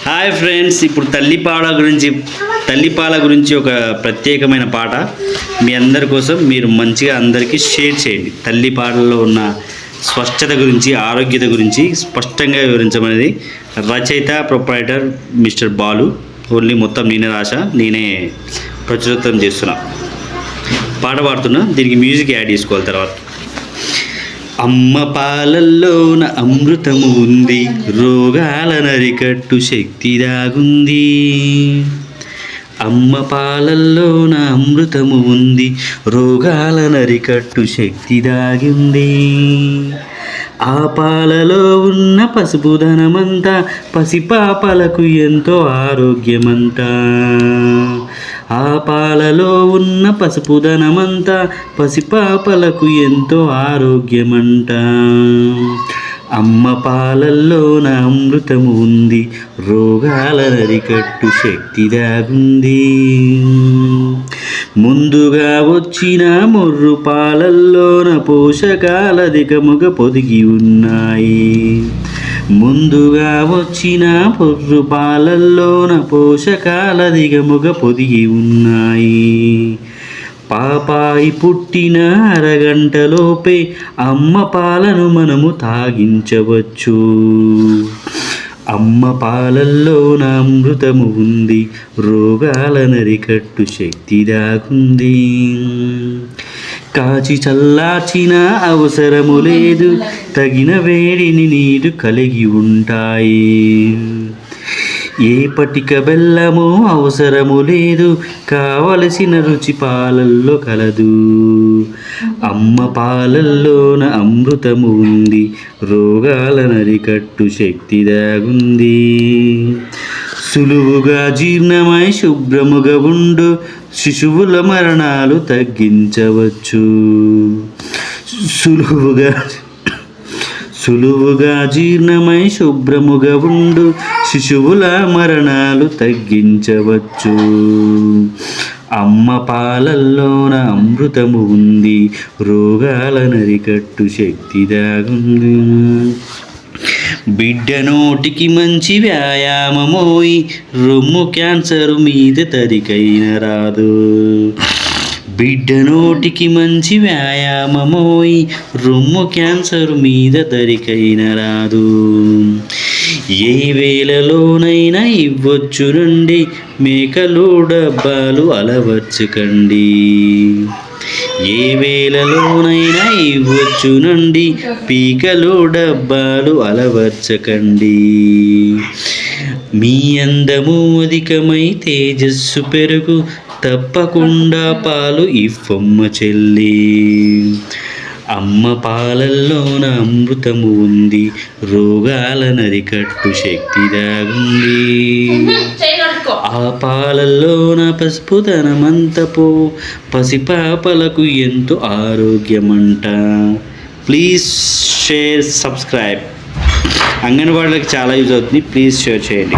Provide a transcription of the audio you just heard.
Hi friends, ఇప్పుడు తల్లిపాల గురించి ఒక ప్రత్యేకమైన పాట మీ అందరి కోసం మీరు మంచిగా అందరికీ షేర్ చేయండి. తల్లిపాలలో ఉన్న స్వచ్ఛత గురించి, ఆరోగ్యత గురించి స్పష్టంగా వివరించమనేది రచయిత ప్రొప్రైటర్ మిస్టర్ బాలు. ఓన్లీ మొత్తం నేనే నేనే ప్రచురితం చేస్తున్నా. పాట పాడుతున్నా, దీనికి మ్యూజిక్ యాడ్ చేసుకోవాలి. తర్వాత అమ్మ పాలల్లోన అమృతము ఉంది, రోగాల నరికట్టు శక్తి దాగుంది. అమ్మ పాలల్లోన అమృతము ఉంది, రోగాల నరికట్టు శక్తి దాగింది. ఆ పాలలో ఉన్న పసుపుదనమంతా పసిపాపలకు ఎంతో ఆరోగ్యమంతా. ఆ పాలలో ఉన్న పసుపుదనమంతా పసిపాపలకు ఎంతో ఆరోగ్యమంట. అమ్మ పాలల్లోన అమృతము ఉంది, రోగాల నరికట్టు శక్తి దాగుంది. ముందుగా వచ్చిన మొర్రు పాలల్లోన పోషకాలధికముగా పొదిగి ఉన్నాయి. ముందుగా వచ్చిన పొర్రు పాలల్లోన పోషకాలధికముగా పొదిగి ఉన్నాయి. పాపాయి పుట్టిన అరగంటలోపే అమ్మ పాలను మనము తాగించవచ్చు. అమ్మ పాలల్లోన అమృతము ఉంది, రోగాల నరికట్టు శక్తి దాగుంది. కాచి చల్లార్చిన అవసరము లేదు, తగిన వేడిని నీరు కలిగి ఉంటాయి. ఏ పటిక బెల్లము అవసరము లేదు, కావలసిన రుచి పాలల్లో కలదు. అమ్మ పాలల్లోన అమృతము ఉంది, రోగాల నరికట్టు శక్తి దాగుంది. సులువుగా జీర్ణమై శుభ్రముగా ఉండు శిశువుల మరణాలు తగ్గించవచ్చు. సులువుగా జీర్ణమై శుభ్రముగా ఉండు శిశువుల మరణాలు తగ్గించవచ్చు. అమ్మ పాలల్లోన అమృతము ఉంది, రోగాల నరికట్టు శక్తి దాగుంది. బిడ్డ నోటికి మంచి వ్యాయామమోయి, రొమ్ము క్యాన్సరు మీద తరికైన రాదు. బిడ్డ నోటికి మంచి వ్యాయామమోయి, రొమ్ము క్యాన్సరు మీద తరికైన రాదు. ఏ వేళలోనైనా ఇవ్వచ్చునండి, మేకలు డబ్బాలు అలవర్చకండి. ఏ వేళలోనైనా ఇవ్వచ్చునండి, పీకలు డబ్బాలు అలవర్చకండి. మీ అందము అధికమై తేజస్సు పెరుగు, తప్పకుండా పాలు ఇవ్వమ్మ చెల్లి. అమ్మ పాలల్లోన అమృతము ఉంది, రోగాల నరికట్టు శక్తి దాగుంది. ఆ పాలల్లోన పసుపుదనమంత పసిపాపలకు ఎంతో ఆరోగ్యమంట. Please share, subscribe. అంగన్వాడీలకు చాలా యూజ్ అవుతుంది. ప్లీజ్ షేర్ చేయండి.